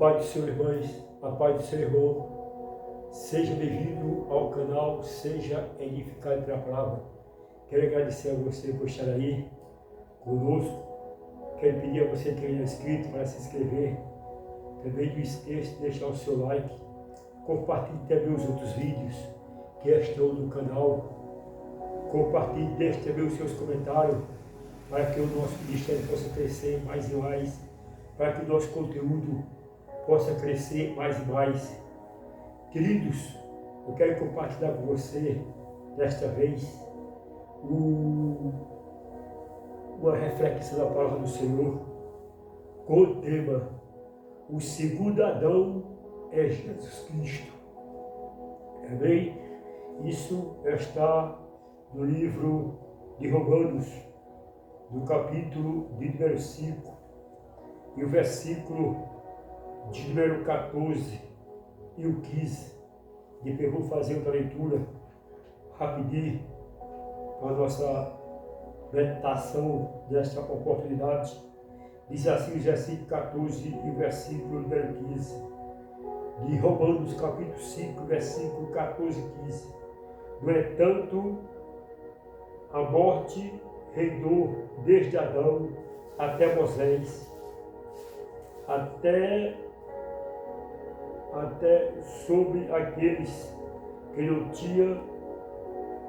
paz do Senhor, irmãs, a paz do Senhor, irmão. Seja bem-vindo ao canal, seja edificado pela palavra. Quero agradecer a você por estar aí conosco. Quero pedir a você que ainda é inscrito para se inscrever. Também não esqueça de deixar o seu like. Compartilhe também os outros vídeos que estão no canal. Compartilhe, deixe também os seus comentários para que o nosso ministério possa crescer mais e mais, para que o nosso conteúdo possa crescer mais e mais. Queridos, eu quero compartilhar com você, desta vez, uma reflexão da palavra do Senhor com o tema: o segundo Adão é Jesus Cristo. Amém? Isso está no livro de Romanos, no capítulo de número 5, e o versículo de número 14 e o 15. Depois eu vou fazer outra leitura rapidinho para a nossa meditação desta oportunidade. Diz assim o versículo 14 e o versículo número 15 de Romanos capítulo 5, versículo 14 e 15. No entanto, a morte reinou desde Adão até Moisés, até sobre aqueles que não tinham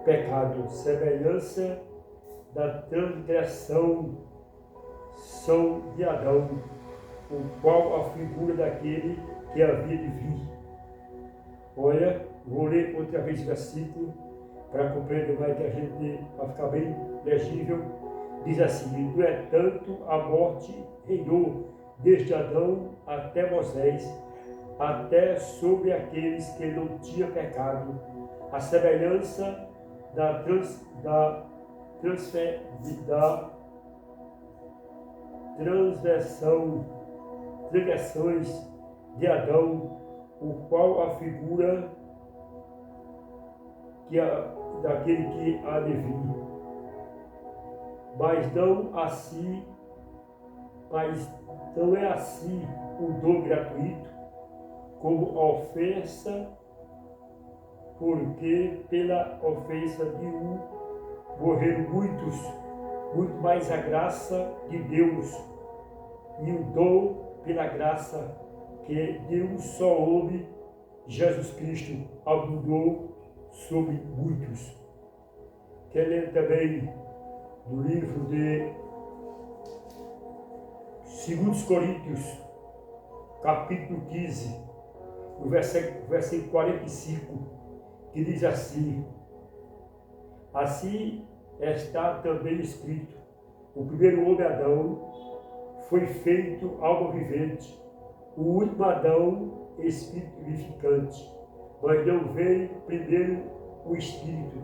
pecado, semelhança da transgressão são de Adão, o qual a figura daquele que havia de vir. Olha, vou ler outra vez o versículo para compreender mais, que a gente vai ficar bem legível. Diz assim: no entanto, a morte reinou desde Adão até Moisés, até sobre aqueles que não tinham pecado, a semelhança transgressões de Adão, o qual a figura daquele que há de vir. Mas não é assim o dom gratuito, como ofensa, porque pela ofensa de um morreram muitos, muito mais a graça de Deus e o dom pela graça que de um só homem, Jesus Cristo, abundou sobre muitos. Quer ler também no livro de 2 Coríntios, capítulo 15, o versículo 45, que diz assim: assim está também escrito: o primeiro homem, Adão, foi feito alma vivente, o último Adão, espírito vivificante. Mas não veio primeiro o espírito,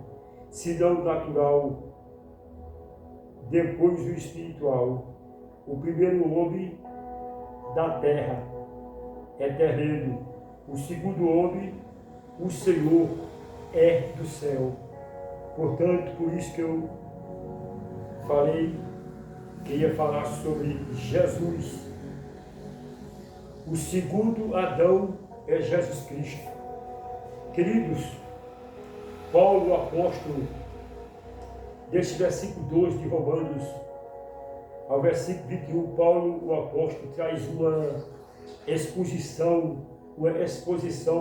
senão o natural, depois o espiritual. O primeiro homem da terra é terreno, o segundo homem, o Senhor, é do céu. Portanto, por isso que eu falei que ia falar sobre Jesus. O segundo Adão é Jesus Cristo. Queridos, Paulo, o apóstolo, deste versículo 2 de Romanos ao versículo 21, Paulo, o apóstolo, traz uma exposição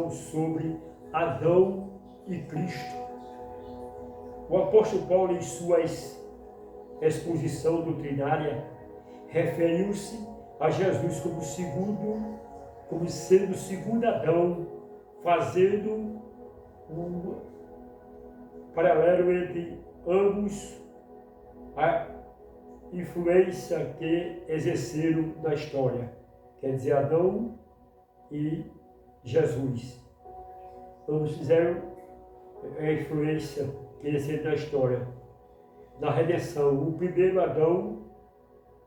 sobre Adão e Cristo. O apóstolo Paulo, em sua exposição doutrinária, referiu-se a Jesus como sendo o segundo Adão, fazendo um paralelo entre ambos, a influência que exerceram na história, quer dizer, Adão e Jesus. Ambos fizeram a influência que exerceram na história, na redenção. O primeiro Adão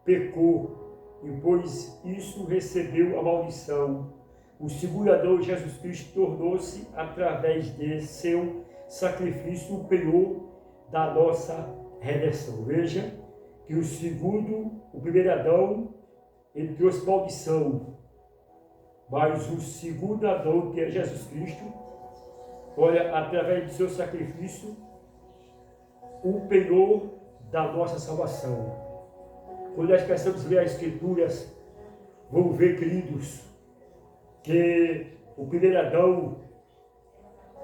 pecou e, pois isso, recebeu a maldição. O segundo Adão, Jesus Cristo, tornou-se, através de seu sacrifício, o penhor da nossa redenção. Veja que o primeiro Adão, ele trouxe maldição. Mas o segundo Adão, que é Jesus Cristo, olha, através do seu sacrifício, o penhor da nossa salvação. Quando nós pensamos ler as Escrituras, vamos ver, queridos, que o primeiro Adão,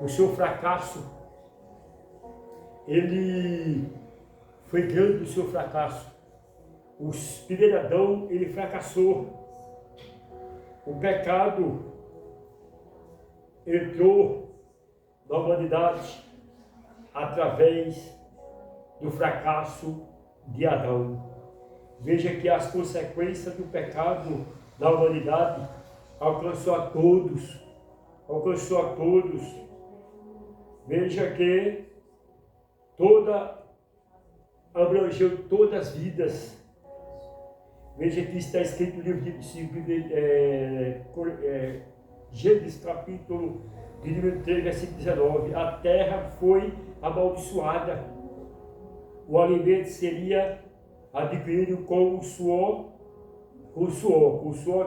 o seu fracasso, ele foi grande o seu fracasso. O primeiro Adão, ele fracassou. O pecado entrou na humanidade através do fracasso de Adão. Veja que as consequências do pecado da humanidade alcançou a todos. Alcançou a todos. Veja que abrangeu todas as vidas. Veja que está escrito no livro de Gênesis, capítulo de número 3, versículo 19. A terra foi amaldiçoada. O alimento seria adquirido com o suor do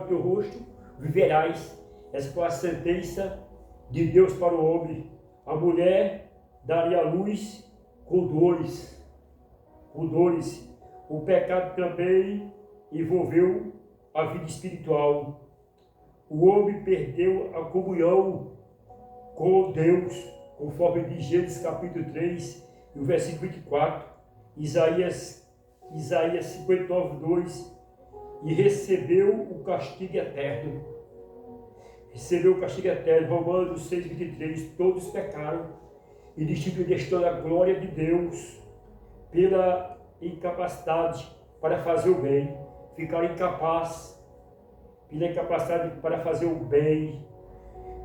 teu rosto viverás. Essa foi a sentença de Deus para o homem. A mulher daria a luz com dores. O pecado também envolveu a vida espiritual. O homem perdeu a comunhão com Deus, conforme diz Gênesis capítulo 3, no versículo 24, Isaías 59, 2, e recebeu o castigo eterno. Recebeu o castigo eterno. Romanos 6, 23, todos pecaram e destituíram a glória de Deus pela incapacidade para fazer o bem. Ficaram incapazes pela incapacidade para fazer o bem.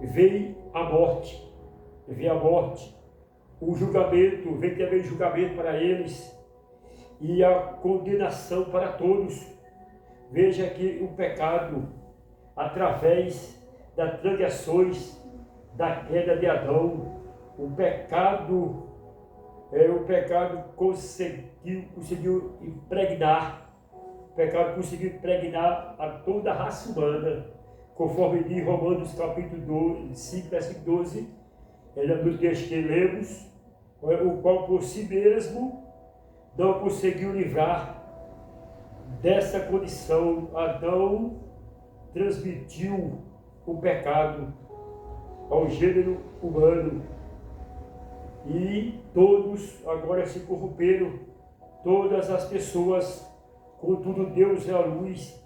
Veio a morte. O julgamento, veio também o julgamento para eles e a condenação para todos. Veja que o pecado, através das transgressões da queda de Adão, o pecado conseguiu impregnar a toda a raça humana, conforme diz Romanos capítulo 5, versículo 12, no texto que lemos, o qual por si mesmo não conseguiu livrar dessa condição. Adão transmitiu o pecado ao gênero humano e todos agora se corromperam, todas as pessoas. Contudo, Deus é a luz.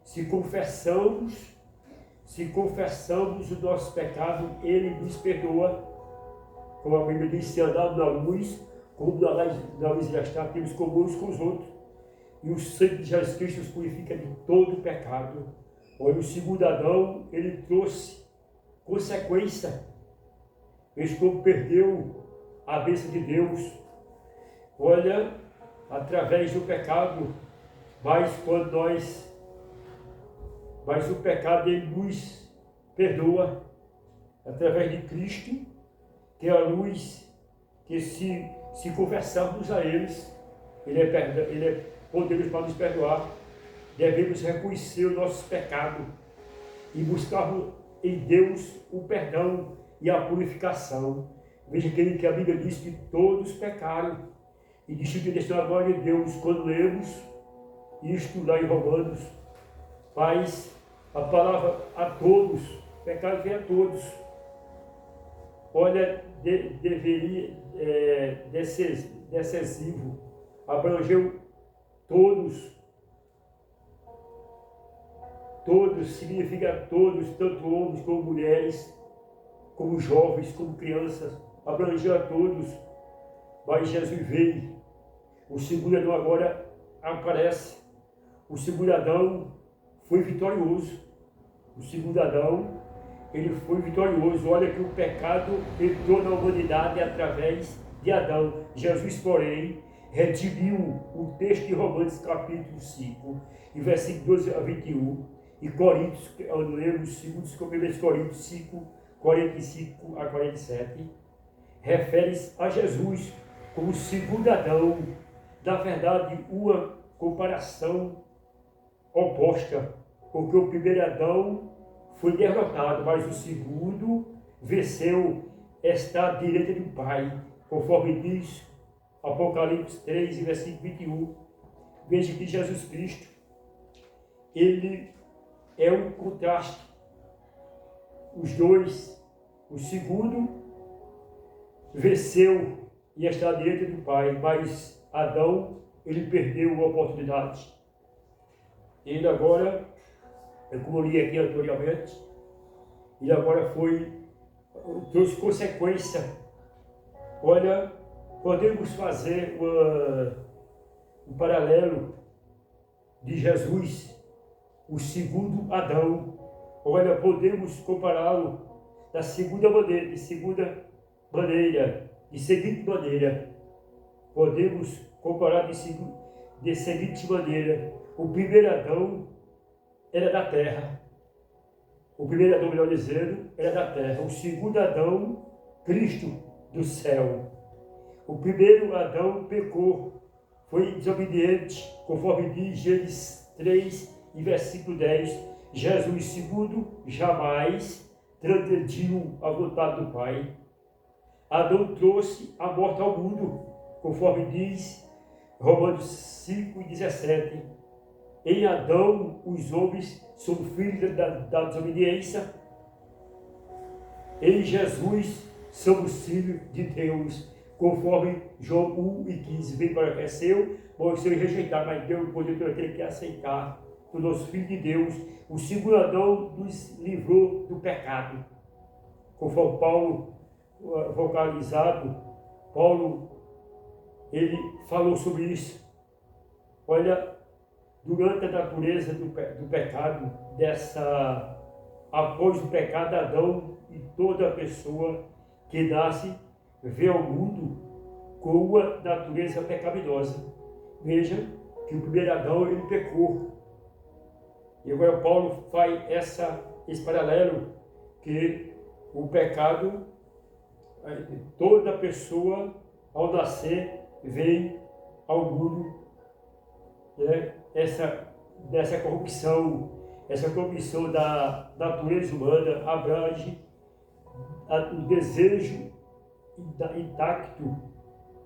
Se confessamos o nosso pecado, Ele nos perdoa. Como a Bíblia diz, se andar na luz, como na luz já está, temos comuns com os outros. E o sangue de Jesus Cristo nos purifica de todo o pecado. Olha, o segundo Adão, ele trouxe consequência. Esse povo perdeu a bênção de Deus. Olha, através do pecado, mas o pecado ele nos perdoa através de Cristo, que é a luz, que se confessarmos a eles, ele é poderoso para nos perdoar. Devemos reconhecer o nosso pecado e buscar em Deus o perdão e a purificação. Veja que a Bíblia diz que todos pecaram e destituíram a glória de Deus. Quando lemos isto lá em Romanos, faz a palavra a todos, pecado vem a todos. Olha, deveria, decisivo, abrangeu todos. Todos significa todos, tanto homens como mulheres, como jovens, como crianças, abrangeu a todos. Mas Jesus veio. O segundo Adão agora aparece. O segundo Adão foi vitorioso. O segundo Adão, ele foi vitorioso. Olha que o pecado entrou na humanidade através de Adão. Jesus, porém, redimiu o texto de Romanos capítulo 5, e versículo 12 a 21, e Coríntios, lemos 2 Coríntios 5, 45 a 47, refere-se a Jesus como o segundo Adão. Na verdade, uma comparação oposta, porque o primeiro Adão foi derrotado, mas o segundo venceu, está à direita do Pai, conforme diz Apocalipse 3, versículo 21. Veja que Jesus Cristo, ele é um contraste. Os dois, o segundo venceu e está à direita do Pai, mas Adão, ele perdeu a oportunidade. Ele agora, como eu li aqui anteriormente, ele agora trouxe consequência. Olha, podemos fazer um paralelo de Jesus, o segundo Adão. Olha, podemos compará-lo da seguinte maneira. Podemos comparar de seguinte maneira. O primeiro Adão era da terra. O primeiro Adão, melhor dizendo, era da terra. O segundo Adão, Cristo, do céu. O primeiro Adão pecou, foi desobediente, conforme diz Gênesis 3, e versículo 10. Jesus, segundo, jamais transgrediu a vontade do Pai. Adão trouxe a morte ao mundo, conforme diz Romanos 5 e 17. Em Adão, os homens são filhos da desobediência. Em Jesus, somos filhos de Deus, conforme João 1 e 15. Veio para que é seu, pode ser rejeitado, mas Deus pode ter aquele que aceitar. O nosso Filho de Deus, o segundo Adão nos livrou do pecado. Conforme Paulo, vocalizado, Paulo, ele falou sobre isso. Olha, durante a natureza do pecado, após o pecado de Adão, e toda pessoa que nasce, vê ao mundo com uma natureza pecaminosa. Veja que o primeiro Adão, ele pecou. E agora Paulo faz esse paralelo, que o pecado, toda pessoa ao nascer vem ao mundo, né, dessa corrupção. Essa corrupção da natureza humana abrange o desejo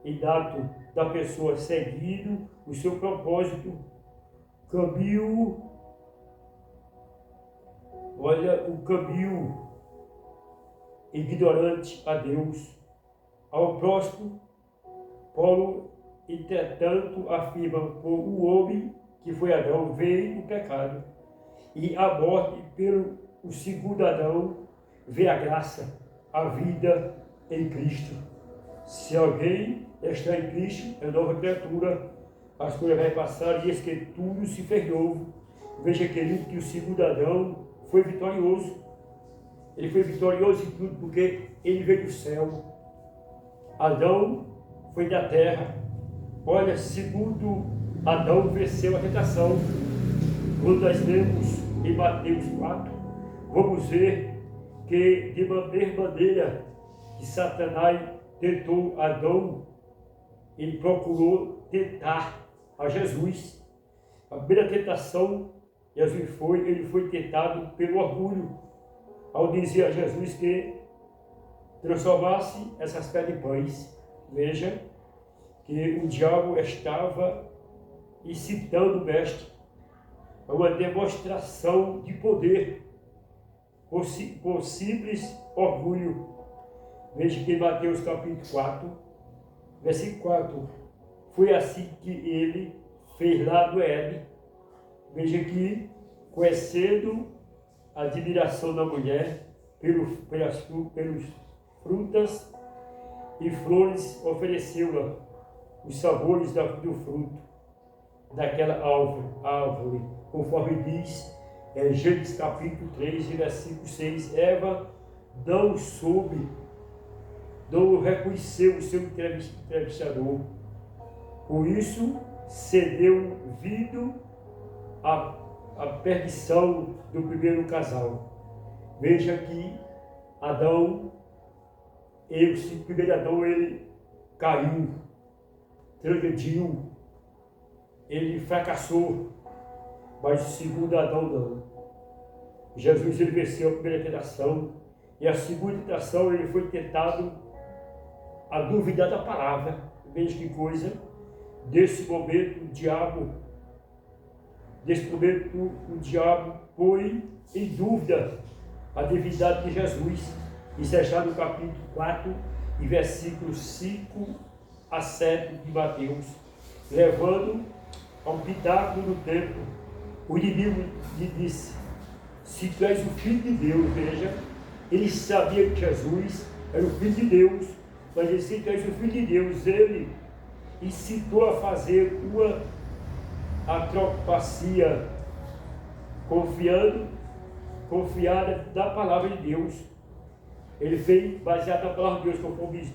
inato da pessoa seguindo o seu propósito, caminho. Olha, o caminho ignorante a Deus, ao próximo. Paulo, entretanto, afirma: por o homem que foi Adão veio o pecado, e a morte pelo o segundo Adão veio a graça, a vida em Cristo. Se alguém está em Cristo, é nova criatura, as coisas vai passar e eis que tudo se fez novo. Veja, querido, que o segundo Adão foi vitorioso. Ele foi vitorioso em tudo porque ele veio do céu. Adão foi da terra. Olha, segundo Adão venceu a tentação. Quando nós lemos em Mateus 4, vamos ver que de mesma maneira que Satanás tentou Adão, ele procurou tentar a Jesus. A primeira tentação, ele foi tentado pelo orgulho, ao dizer a Jesus que transformasse essas pedras em pães. Veja que o diabo estava incitando o mestre a uma demonstração de poder por simples orgulho. Veja que em Mateus capítulo 4, versículo 4, foi assim que ele fez lá no Éden. Veja que, conhecendo a admiração da mulher pelas frutas e flores, ofereceu-lhe os sabores do fruto daquela árvore, conforme diz Gênesis capítulo 3, versículo 6. Eva não reconheceu o seu entrevistador, por isso cedeu vindo a perdição do primeiro casal. Veja que Adão, o primeiro Adão, ele caiu, transgrediu, ele fracassou, mas o segundo Adão não. Jesus ele venceu a primeira tentação, e a segunda tentação ele foi tentado a duvidar da palavra. Veja que coisa, desse momento o diabo põe em dúvida a divindade de Jesus. Isso está no capítulo 4, e versículos 5 a 7 de Mateus, levando a um pináculo no templo. O inimigo lhe disse: se tu és o Filho de Deus, veja, ele sabia que Jesus era o Filho de Deus, mas ele disse: se tu és o Filho de Deus, ele incitou a fazer uma acrobacia confiada da palavra de Deus. Ele fez baseado na palavra de Deus, conforme diz.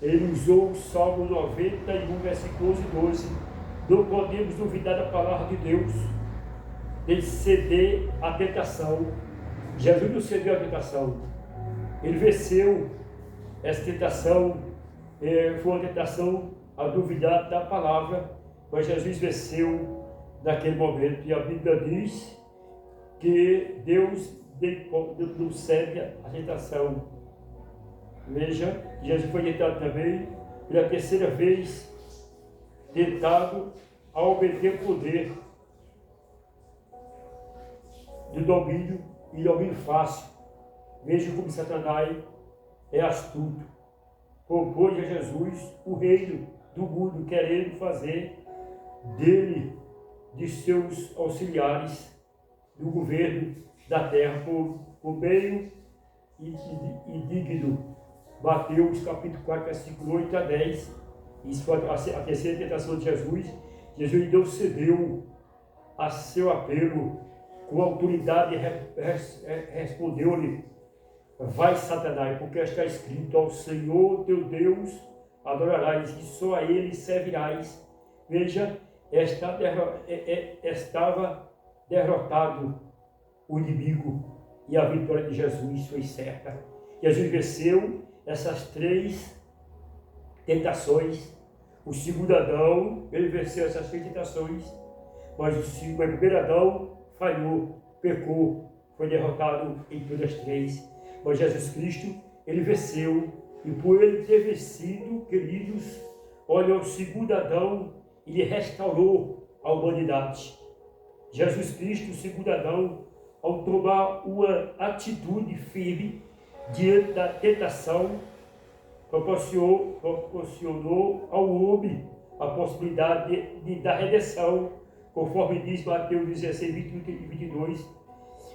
Ele usou o Salmo 91, versículo 11 e 12. Não podemos duvidar da palavra de Deus, de ceder à tentação. Jesus não cedeu à tentação, ele venceu essa tentação. Foi uma tentação a duvidar da palavra, mas Jesus venceu naquele momento. E a Bíblia diz que Deus não cede à tentação. Veja, Jesus foi tentado também pela terceira vez, tentado a obter o poder do domínio e domínio fácil. Veja como Satanás é astuto. Propôs a Jesus o reino do mundo, querendo fazer dele, de seus auxiliares do governo da terra, por meio indigno. Mateus capítulo 4, versículo 8 a 10. Isso foi a terceira tentação de Jesus. Jesus não cedeu a seu apelo, com autoridade respondeu-lhe: vai, Satanás, porque está escrito: ao Senhor teu Deus adorarás, e só a ele servirás. Veja, estava derrotado o inimigo, e a vitória de Jesus foi certa. Jesus venceu essas três tentações. O segundo Adão, ele venceu essas três tentações, mas o primeiro Adão falhou, pecou, foi derrotado em todas as três. Mas Jesus Cristo, ele venceu, e por ele ter vencido, queridos, olha, o segundo Adão, ele restaurou a humanidade. Jesus Cristo, o segundo Adão, ao tomar uma atitude firme diante da tentação, proporcionou ao homem a possibilidade da redenção, conforme diz Mateus 16, 21 e 22.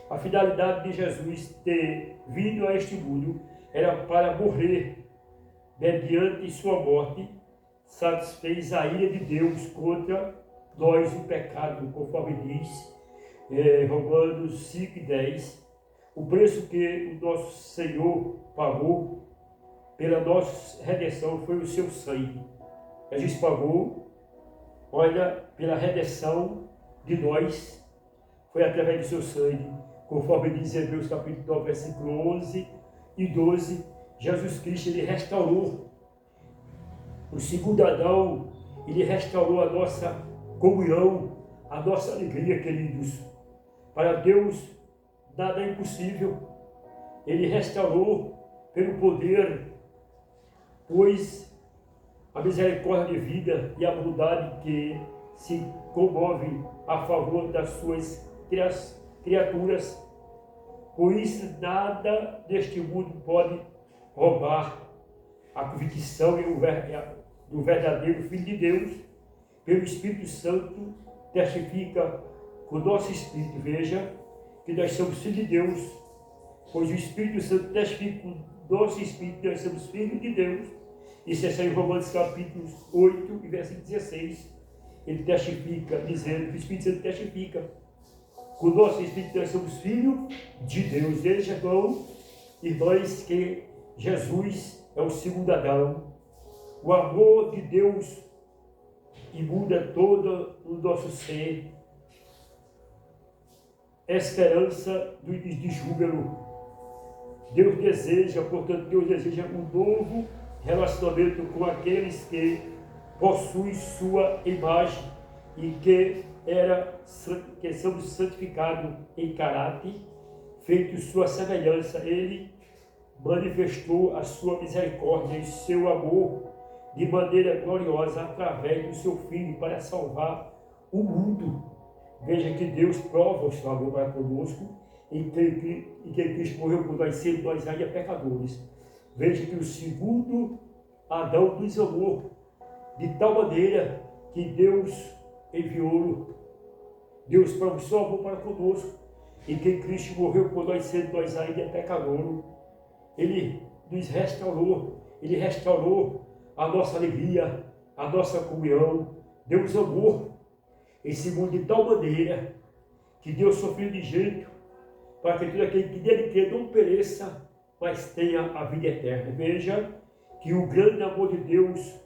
A finalidade de Jesus ter vindo a este mundo era para morrer. Mediante sua morte, satisfez a ira de Deus contra nós, o pecado, conforme diz Romanos 5 e 10. O preço que o nosso Senhor pagou pela nossa redenção foi o seu sangue. Jesus pagou, olha, pela redenção de nós, foi através do seu sangue, conforme diz Hebreus capítulo 9, versículo 11 e 12. Jesus Cristo, ele restaurou. O segundo Adão, ele restaurou a nossa comunhão, a nossa alegria, queridos. Para Deus, nada é impossível. Ele restaurou pelo poder, pois a misericórdia de vida e a bondade que se comove a favor das suas criaturas. Por isso, nada deste mundo pode roubar a convicção do verdadeiro Filho de Deus. Pelo Espírito Santo testifica com o nosso Espírito. Veja que nós somos filhos de Deus, pois o Espírito Santo testifica com o nosso Espírito que nós somos filhos de Deus. Isso está em Romanos capítulo 8 e versículo 16. Ele testifica, dizendo que o Espírito Santo testifica com o nosso Espírito que nós somos filhos de Deus. Veja, irmãs, que Jesus é o segundo Adão. O amor de Deus inunda todo o nosso ser. Esperança de júbilo. Deus deseja um novo relacionamento com aqueles que possuem sua imagem e que somos santificados em caráter feito sua semelhança, ele manifestou a sua misericórdia e seu amor de maneira gloriosa através do seu Filho para salvar o mundo. Veja que Deus prova o seu amor para conosco e que Cristo morreu por nós, sendo nós ainda pecadores. Veja que o segundo Adão nos amou de tal maneira que Deus enviou, Deus provou o seu amor para conosco e que Cristo morreu por nós, sendo nós ainda pecadores. Ele nos restaurou, Ele restaurou a nossa alegria, a nossa comunhão. Deus amou esse mundo de tal maneira que Deus sofreu de jeito para que todo aquele que nele crê não pereça, mas tenha a vida eterna. Veja que o grande amor de Deus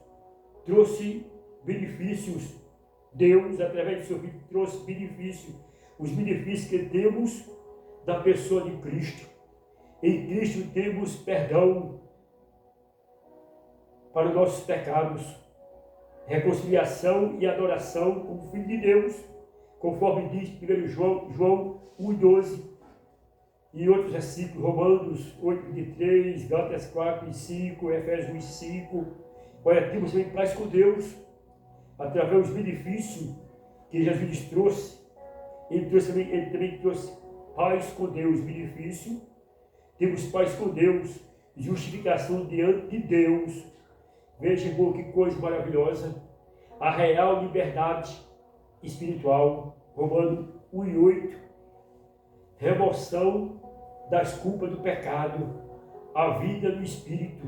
trouxe benefícios. Deus, através do seu Filho, trouxe benefícios. Os benefícios que temos da pessoa de Cristo. Em Cristo temos perdão para os nossos pecados, reconciliação e adoração como Filho de Deus, conforme diz 1 João 1,12 e outros versículos, Romanos 8,23, Gálatas 4,5, Efésios 1,5. Olha, temos também paz com Deus, através dos benefícios que Jesus trouxe. Ele também trouxe paz com Deus, benefício. Temos paz com Deus, justificação diante de Deus. Veja, irmão, que coisa maravilhosa. A real liberdade espiritual. Romanos 1,8. Remoção das culpas do pecado. A vida no Espírito.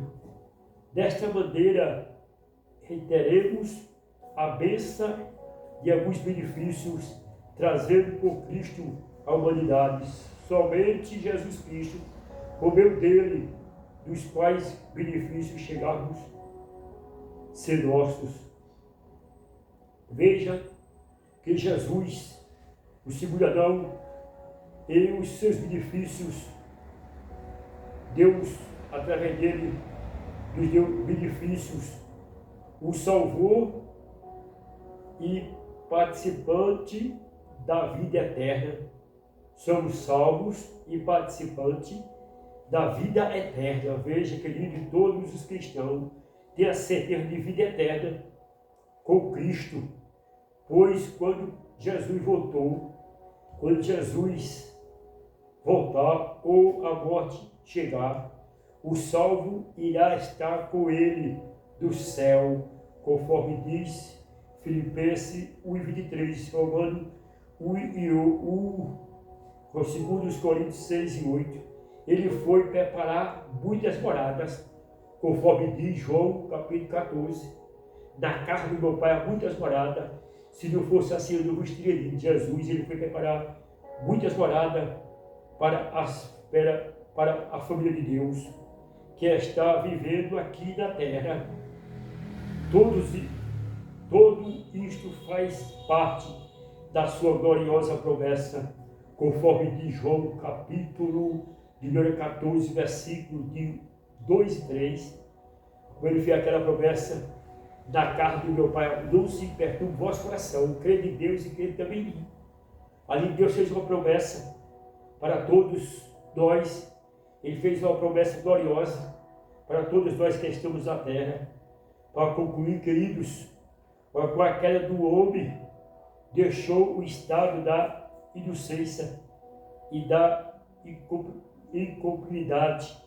Desta maneira, reiteremos a bênção de alguns benefícios trazendo por Cristo à humanidade. Somente Jesus Cristo, por meio dele, dos quais benefícios chegarmos ser nossos. Veja que Jesus, o segundo Adão, e os seus benefícios, Deus, através dele, nos deu benefícios, o salvou e participante da vida eterna. Somos salvos e participantes da vida eterna. Veja, querido, todos os cristãos têm a certeza de vida eterna com Cristo, pois quando Jesus voltou, quando Jesus voltar ou a morte chegar, o salvo irá estar com ele do céu, conforme diz Filipenses 1,23, Romanos 1 e 2 Coríntios 6 e 8. Ele foi preparar muitas moradas, conforme diz João capítulo 14. Na casa do meu pai há muitas moradas. Se não fosse assim, eu não vos teria dito. Jesus, ele foi preparar muitas moradas para a família de Deus, que está vivendo aqui na terra. Tudo isto faz parte da sua gloriosa promessa, conforme diz João capítulo de número 14, versículo de 2 e 3, quando ele fez aquela promessa: da carne do meu Pai, não se perturbe o vosso coração, crede em Deus e crede também em mim. Ali Deus fez uma promessa para todos nós. Ele fez uma promessa gloriosa para todos nós que estamos na terra. Para concluir, queridos, com a queda do homem, deixou o estado da inocência e da incompletude,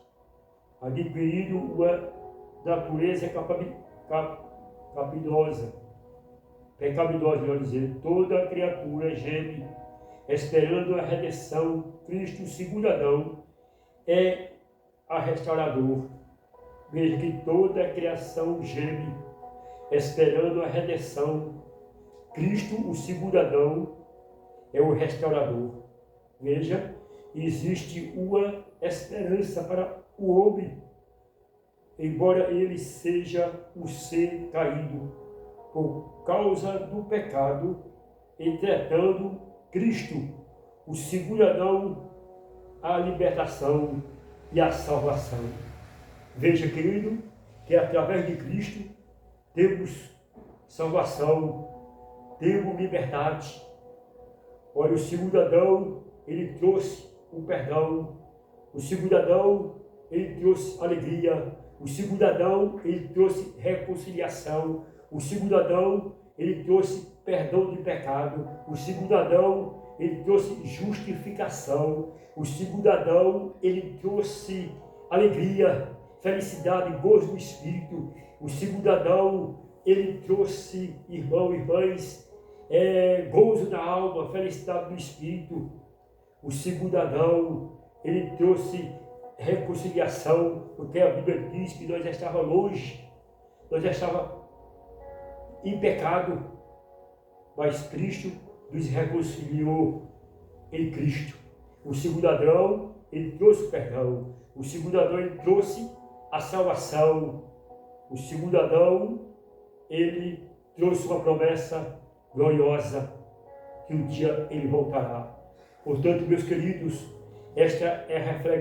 adquirindo uma natureza pecaminosa, melhor dizer. Toda criatura geme, esperando a redenção. Cristo, segundo Adão, é a restaurador. Veja que toda a criação geme, esperando a redenção. Cristo, o segundo Adão, é o restaurador. Veja, existe uma esperança para o homem, embora ele seja o ser caído por causa do pecado. Entretanto, Cristo, o segundo Adão, a libertação e a salvação. Veja, querido, que através de Cristo temos salvação, temos liberdade. Olha, o segundo Adão, ele trouxe o perdão. O segundo Adão, ele trouxe alegria. O segundo Adão, ele trouxe reconciliação. O segundo Adão, ele trouxe perdão de pecado. O segundo Adão, ele trouxe justificação. O segundo Adão, ele trouxe alegria, felicidade, gozo do Espírito. O segundo Adão, ele trouxe, irmãos e irmãs, gozo na alma, felicidade do Espírito. O segundo Adão, ele trouxe reconciliação, porque a Bíblia diz que nós já estávamos longe, nós já estávamos em pecado, mas Cristo nos reconciliou em Cristo. O segundo Adão, ele trouxe o perdão. O segundo Adão, ele trouxe a salvação. O segundo Adão, ele trouxe uma promessa gloriosa, que um dia ele voltará. Portanto, meus queridos, esta é a reflexão